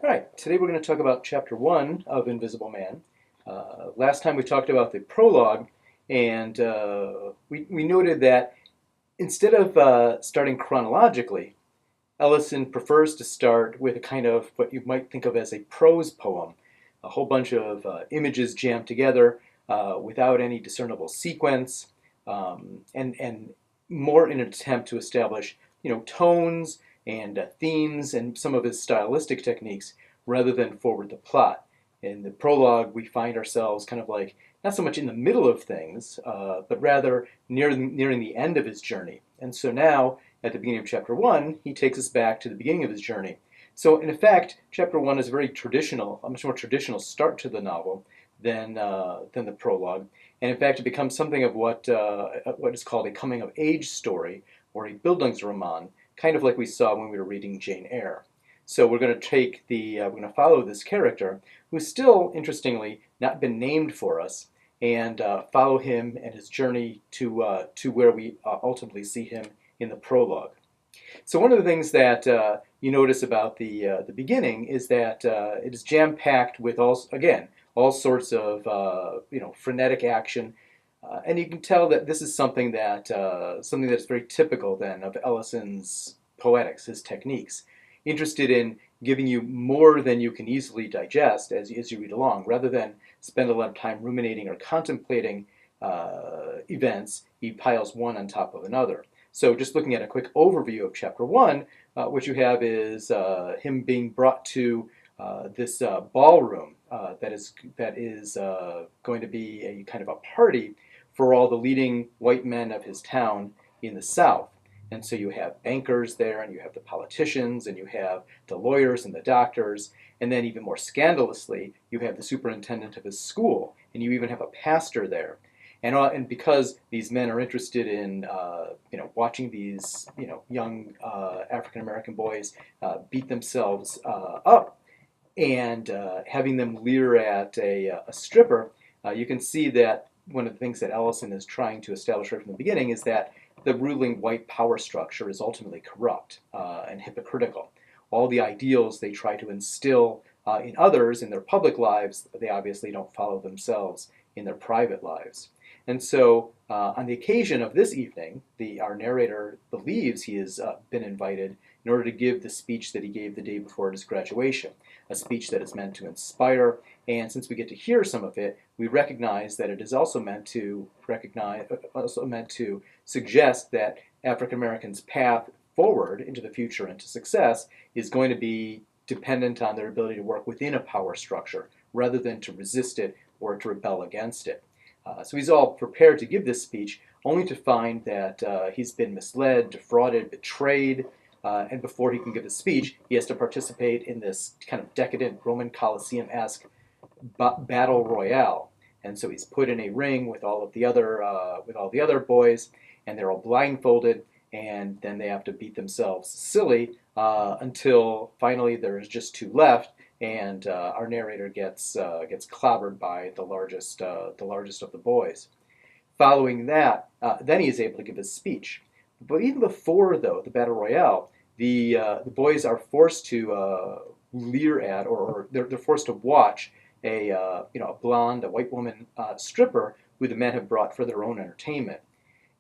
All right, today we're going to talk about Chapter 1 of Invisible Man. Last time we talked about the prologue, and we noted that instead of starting chronologically, Ellison prefers to start with a kind of what you might think of as a prose poem, a whole bunch of images jammed together without any discernible sequence, and more in an attempt to establish, tones and themes and some of his stylistic techniques rather than forward the plot. In the prologue, we find ourselves kind of like not so much in the middle of things, but rather nearing the end of his journey. And so now, at the beginning of chapter 1, he takes us back to the beginning of his journey. So, in effect, chapter 1 is a much more traditional start to the novel than the prologue. And in fact, it becomes something of what is called a coming of age story or a Bildungsroman, kind of like we saw when we were reading Jane Eyre. So we're going to follow this character, who's still, interestingly, not been named for us, and follow him and his journey to where we ultimately see him in the prologue. So one of the things that you notice about the beginning is that it is jam-packed with all sorts of frenetic action, and you can tell that this is something that's very typical then of Ellison's poetics, his techniques, interested in giving you more than you can easily digest as you read along, rather than spend a lot of time ruminating or contemplating events. He piles one on top of another. So just looking at a quick overview of chapter 1, what you have is him being brought to this ballroom that is going to be a kind of a party for all the leading white men of his town in the South. And so you have bankers there, and you have the politicians, and you have the lawyers and the doctors, and then even more scandalously, you have the superintendent of his school, and you even have a pastor there. And because these men are interested in watching these young African American boys beat themselves up and having them leer at a stripper, you can see that one of the things that Ellison is trying to establish right from the beginning is that the ruling white power structure is ultimately corrupt and hypocritical. All the ideals they try to instill in others in their public lives, they obviously don't follow themselves in their private lives. And so, on the occasion of this evening, our narrator believes he has been invited in order to give the speech that he gave the day before his graduation, a speech that is meant to inspire. And since we get to hear some of it, we recognize that it is also meant to suggest that African Americans' path forward into the future and to success is going to be dependent on their ability to work within a power structure rather than to resist it or to rebel against it. So he's all prepared to give this speech, only to find that he's been misled, defrauded, betrayed, and before he can give his speech, he has to participate in this kind of decadent Roman Colosseum-esque battle royale. And so he's put in a ring with all the other boys, and they're all blindfolded, and then they have to beat themselves silly until finally there's just two left. And our narrator gets clobbered by the largest of the boys. Following that, then he is able to give his speech. But even before, though, the battle royale, the boys are forced to leer at, or they're forced to watch a blonde, a white woman stripper who the men have brought for their own entertainment.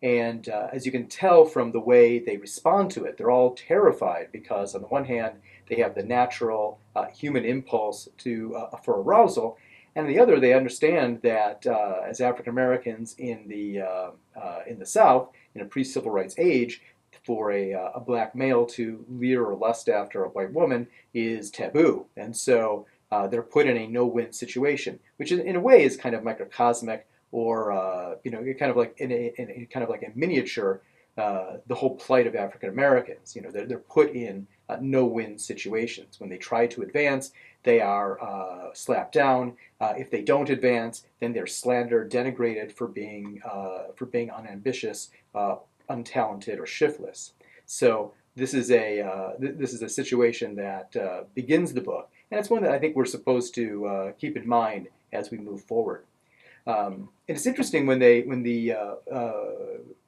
And as you can tell from the way they respond to it, they're all terrified because, on the one hand, they have the natural human impulse for arousal, and on the other, they understand that as African Americans in the South, in a pre-civil rights age, for a black male to leer or lust after a white woman is taboo, and so they're put in a no-win situation, which in a way is kind of microcosmic, or kind of like in a miniature, the whole plight of African Americans. They're put in no-win situations. When they try to advance, they are slapped down. If they don't advance, then they're slandered, denigrated for being unambitious, untalented, or shiftless. So this is a situation that begins the book, and it's one that I think we're supposed to keep in mind as we move forward. And it's interesting when the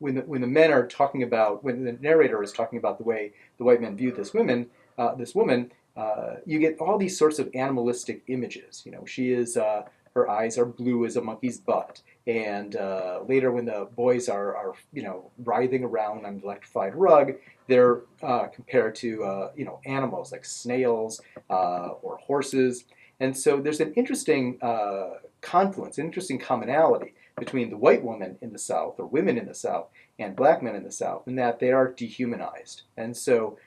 men are talking about, when the narrator is talking about the way the white men viewed this woman, you get all these sorts of animalistic images. She is her eyes are blue as a monkey's butt, and later when the boys are writhing around on an electrified rug, they're compared to animals like snails or horses. And so there's an interesting confluence, an interesting commonality between the white woman in the South, or women in the South, and black men in the South, in that they are dehumanized. And so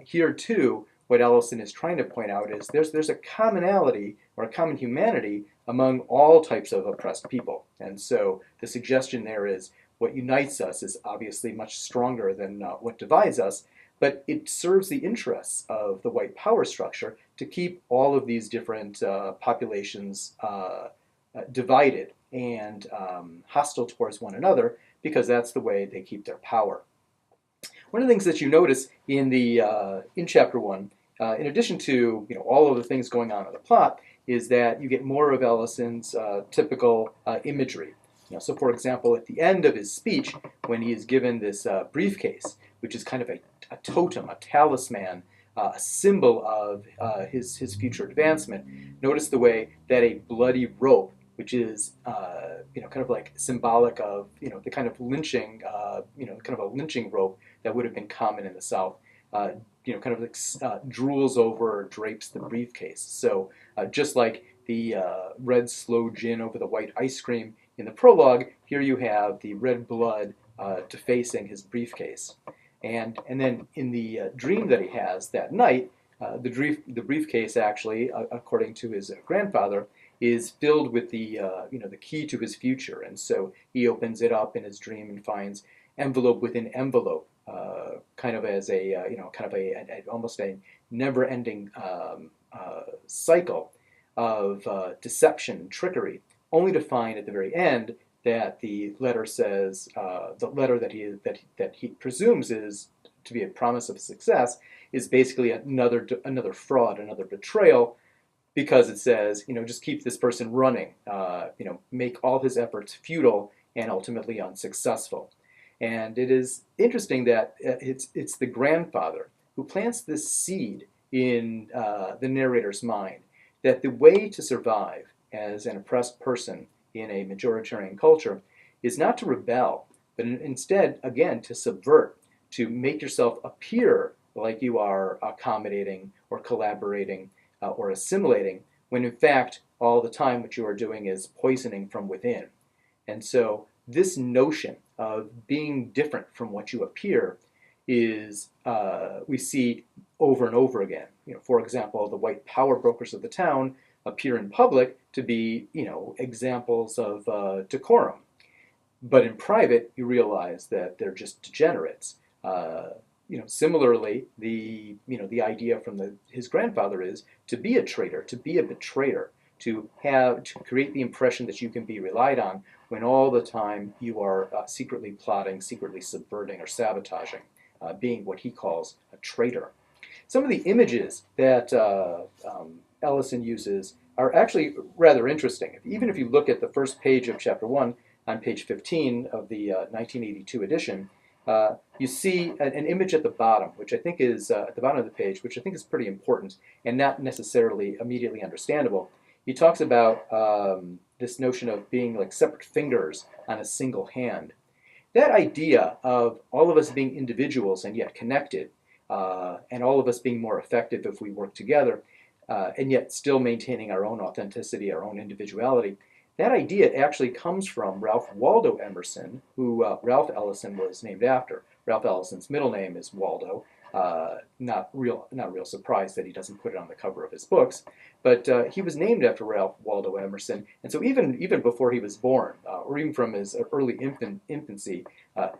here too, what Ellison is trying to point out is there's a commonality or a common humanity among all types of oppressed people. And so the suggestion there is what unites us is obviously much stronger than what divides us, but it serves the interests of the white power structure to keep all of these different populations divided and hostile towards one another, because that's the way they keep their power. One of the things that you notice in chapter 1, in addition to all of the things going on in the plot, is that you get more of Ellison's typical imagery. So, for example, at the end of his speech, when he is given this briefcase, which is kind of a totem, a talisman, a symbol of his future advancement, notice the way that a bloody rope, which is kind of like symbolic of the kind of lynching, kind of a lynching rope that would have been common in the South, kind of like drools over or drapes the briefcase. So just like the red sloe gin over the white ice cream in the prologue, here you have the red blood defacing his briefcase. And then in the dream that he has that night, the briefcase actually, according to his grandfather, is filled with the key to his future. And so he opens it up in his dream and finds envelope within envelope, kind of as a almost a never-ending cycle of deception and trickery, only to find at the very end that the letter says the letter that he presumes is to be a promise of success is basically another fraud, another betrayal, because it says just keep this person running, make all his efforts futile and ultimately unsuccessful. And it is interesting that it's the grandfather who plants this seed in the narrator's mind that the way to survive as an oppressed person in a majoritarian culture is not to rebel, but instead, again, to subvert, to make yourself appear like you are accommodating or collaborating or assimilating, when in fact, all the time what you are doing is poisoning from within. And so this notion of being different from what you appear is, we see over and over again. For example, the white power brokers of the town appear in public to be, examples of decorum. But in private, you realize that they're just degenerates. Similarly, the idea from his grandfather is to be a traitor, to be a betrayer, to create the impression that you can be relied on, when all the time you are secretly plotting, secretly subverting, or sabotaging, being what he calls a traitor. Some of the images that Ellison uses are actually rather interesting. Even if you look at the first page of chapter 1, on page 15 of the 1982 edition, you see an image at the bottom, which I think is at the bottom of the page, which I think is pretty important and not necessarily immediately understandable. He talks about this notion of being like separate fingers on a single hand. That idea of all of us being individuals and yet connected, and all of us being more effective if we work together, and yet still maintaining our own authenticity, our own individuality, that idea actually comes from Ralph Waldo Emerson, who Ralph Ellison was named after. Ralph Ellison's middle name is Waldo. Not real surprise that he doesn't put it on the cover of his books, but he was named after Ralph Waldo Emerson. And so even before he was born, or even from his early infancy,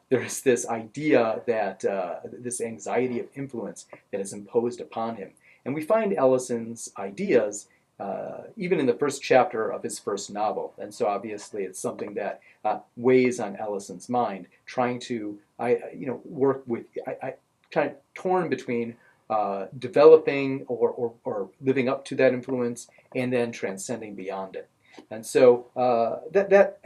there is this idea that this anxiety of influence that is imposed upon him. And we find Ellison's ideas even in the first chapter of his first novel. And so obviously it's something that weighs on Ellison's mind, trying to work with, kind of torn between developing or living up to that influence and then transcending beyond it. And so that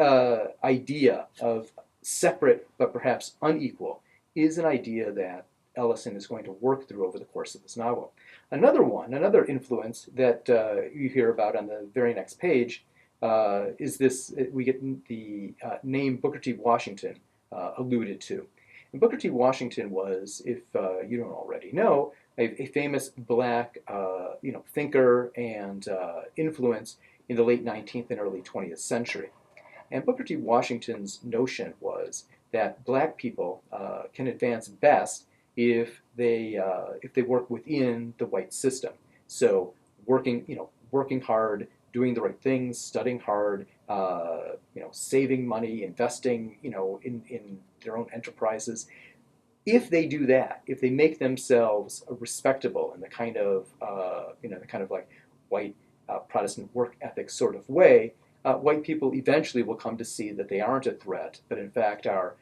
idea of separate but perhaps unequal is an idea that Ellison is going to work through over the course of this novel. Another influence that you hear about on the very next page is this. We get the name Booker T. Washington alluded to. And Booker T. Washington was, if you don't already know, a famous black thinker and influence in the late 19th and early 20th century. And Booker T. Washington's notion was that black people can advance best if they work within the white system. So working hard, doing the right things, studying hard, saving money, investing, in their own enterprises. If they do that, if they make themselves respectable in the kind of like white Protestant work ethic sort of way, white people eventually will come to see that they aren't a threat, but in fact are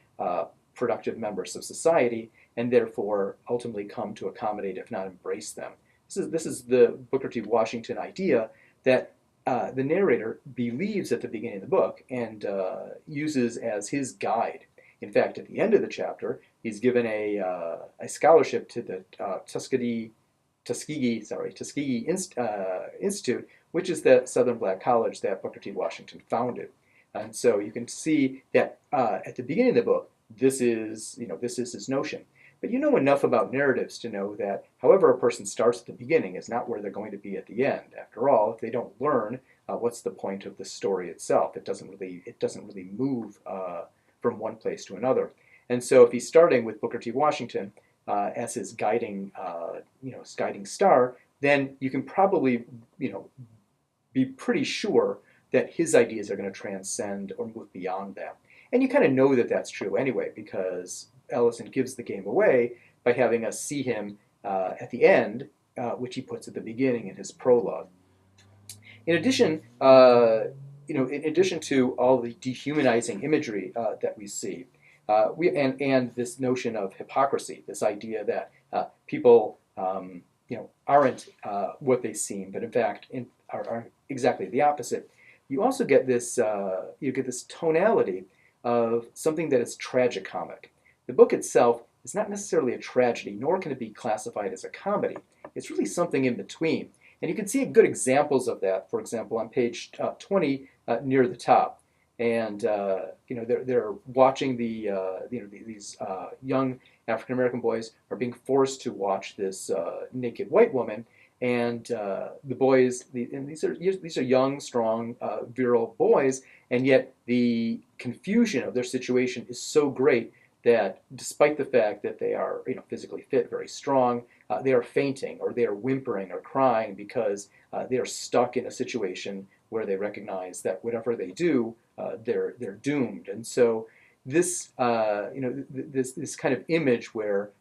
productive members of society, and therefore ultimately come to accommodate, if not embrace them. This is the Booker T. Washington idea that the narrator believes at the beginning of the book and uses as his guide. In fact, at the end of the chapter, he's given a scholarship to the Tuskegee Institute, which is the Southern Black College that Booker T. Washington founded. And so you can see that at the beginning of the book, this is his notion. But you know enough about narratives to know that however a person starts at the beginning is not where they're going to be at the end. After all, if they don't learn, what's the point of the story itself? It doesn't really move from one place to another. And so if he's starting with Booker T. Washington as his guiding star, then you can probably be pretty sure that his ideas are going to transcend or move beyond that. And you kind of know that that's true anyway, because Ellison gives the game away by having us see him at the end, which he puts at the beginning in his prologue. In addition, in addition to all the dehumanizing imagery that we see, and this notion of hypocrisy, this idea that people aren't what they seem, but in fact are exactly the opposite. You also get this tonality of something that is tragicomic. The book itself is not necessarily a tragedy, nor can it be classified as a comedy. It's really something in between. And you can see good examples of that, for example, on page 20 near the top. And they're watching these young African American boys are being forced to watch this naked white woman, and the boys, these are young, strong, virile boys, and yet the confusion of their situation is so great that despite the fact that they are physically fit, very strong, they are fainting or they are whimpering or crying because they are stuck in a situation where they recognize that whatever they do, they're doomed. And so this this kind of image where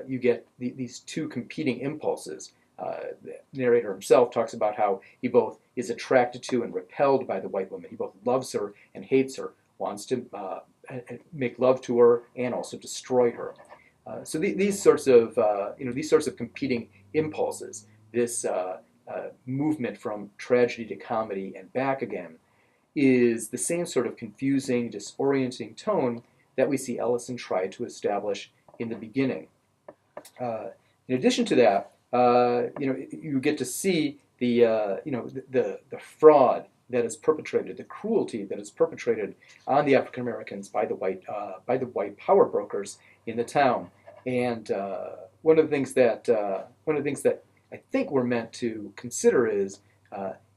you get these two competing impulses. The narrator himself talks about how he both is attracted to and repelled by the white woman. He both loves her and hates her, wants to make love to her and also destroy her. So these sorts of competing impulses, this movement from tragedy to comedy and back again, is the same sort of confusing, disorienting tone that we see Ellison try to establish in the beginning. In addition to that, you get to see the fraud that is perpetrated, the cruelty that is perpetrated on the African Americans by the white power brokers in the town. And one of the things that I think we're meant to consider is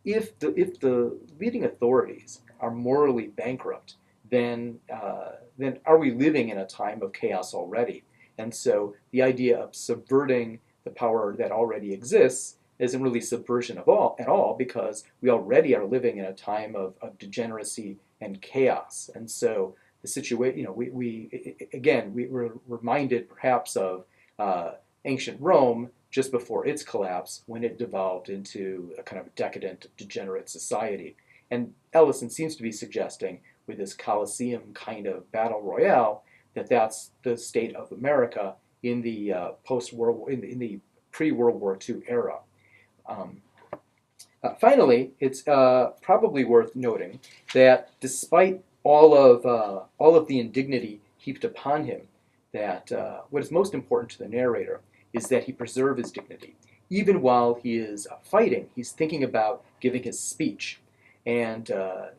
if the leading authorities are morally bankrupt, then are we living in a time of chaos already? And so the idea of subverting the power that already exists isn't really subversion at all, because we already are living in a time of degeneracy and chaos. And so the situation, we're reminded perhaps of ancient Rome just before its collapse, when it devolved into a kind of decadent, degenerate society. And Ellison seems to be suggesting, with this Colosseum kind of battle royale, that that's the state of America in the in the pre-World War II era. Finally, it's probably worth noting that despite all of the indignity heaped upon him, that what is most important to the narrator is that he preserve his dignity. even while he is fighting, he's thinking about giving his speech. And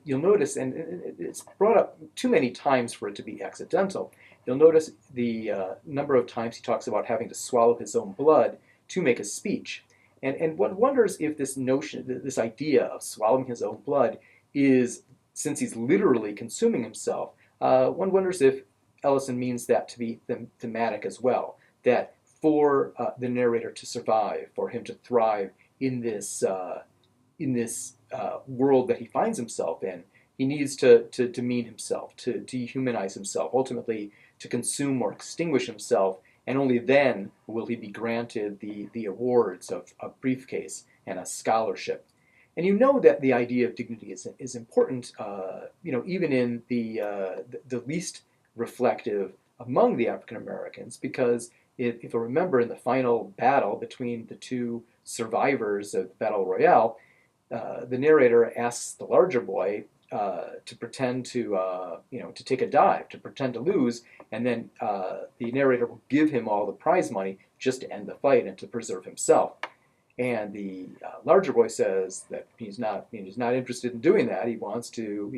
you'll notice, and it's brought up too many times for it to be accidental, you'll notice the number of times he talks about having to swallow his own blood to make a speech. And one wonders if this notion, this idea of swallowing his own blood is, since he's literally consuming himself, one wonders if Ellison means that to be thematic as well, that for the narrator to survive, for him to thrive in this world that he finds himself in, he needs to demean himself, to dehumanize himself, ultimately to consume or extinguish himself, and only then will he be granted the awards of a briefcase and a scholarship. And you know that the idea of dignity is important, even in the least reflective among the African Americans, because if you remember, in the final battle between the two survivors of the Battle Royale, the narrator asks the larger boy to pretend to take a dive, to pretend to lose, and then the narrator will give him all the prize money just to end the fight and to preserve himself. And the larger boy says that he's not interested in doing that. He wants to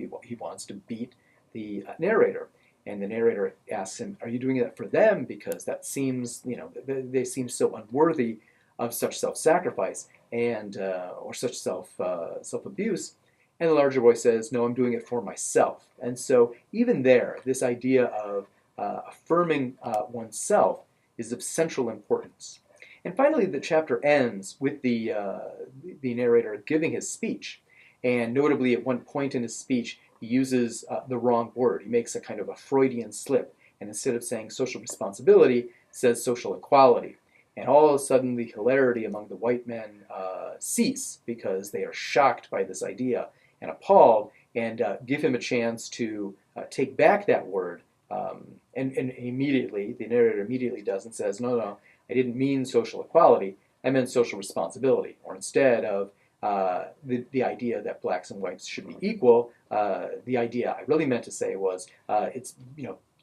beat the narrator. And the narrator asks him, "Are you doing that for them? Because that seems, they seem so unworthy of such self-sacrifice and or such self-abuse." And the larger boy says, "No, I'm doing it for myself." And so even there, this idea of affirming oneself is of central importance. And finally, the chapter ends with the narrator giving his speech. And notably, at one point in his speech, he uses the wrong word. He makes a kind of a Freudian slip. And instead of saying social responsibility, says social equality. And all of a sudden, the hilarity among the white men cease, because they are shocked by this idea and appalled, and give him a chance to take back that word. And immediately, the narrator immediately does and says, no, I didn't mean social equality. I meant social responsibility. Or instead of the idea that blacks and whites should be equal, the idea I really meant to say was it's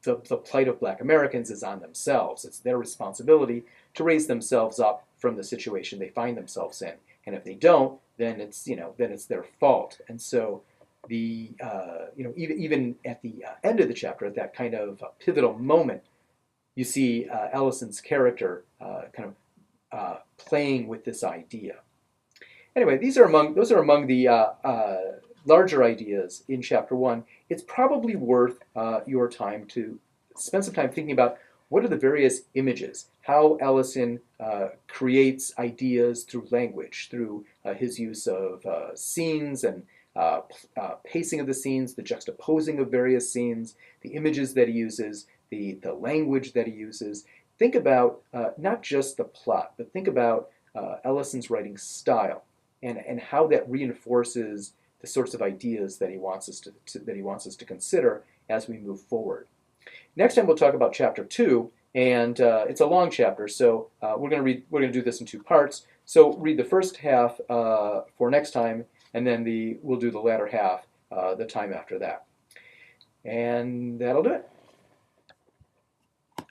the plight of black Americans is on themselves. It's their responsibility to raise themselves up from the situation they find themselves in. And if they don't, then it's their fault. And so even at the end of the chapter, at that kind of pivotal moment, you see Ellison's character playing with this idea. Anyway, those are among the larger ideas in chapter 1. It's probably worth your time to spend some time thinking about what are the various images, how Ellison creates ideas through language, through his use of scenes and pacing of the scenes, the juxtaposing of various scenes, the images that he uses, the language that he uses. Think about not just the plot, but think about Ellison's writing style and how that reinforces the sorts of ideas that he wants us to consider as we move forward. Next time we'll talk about chapter 2, and it's a long chapter, so we're going to do this in 2 parts. So read the first half for next time, and then we'll do the latter half the time after that. And that'll do it.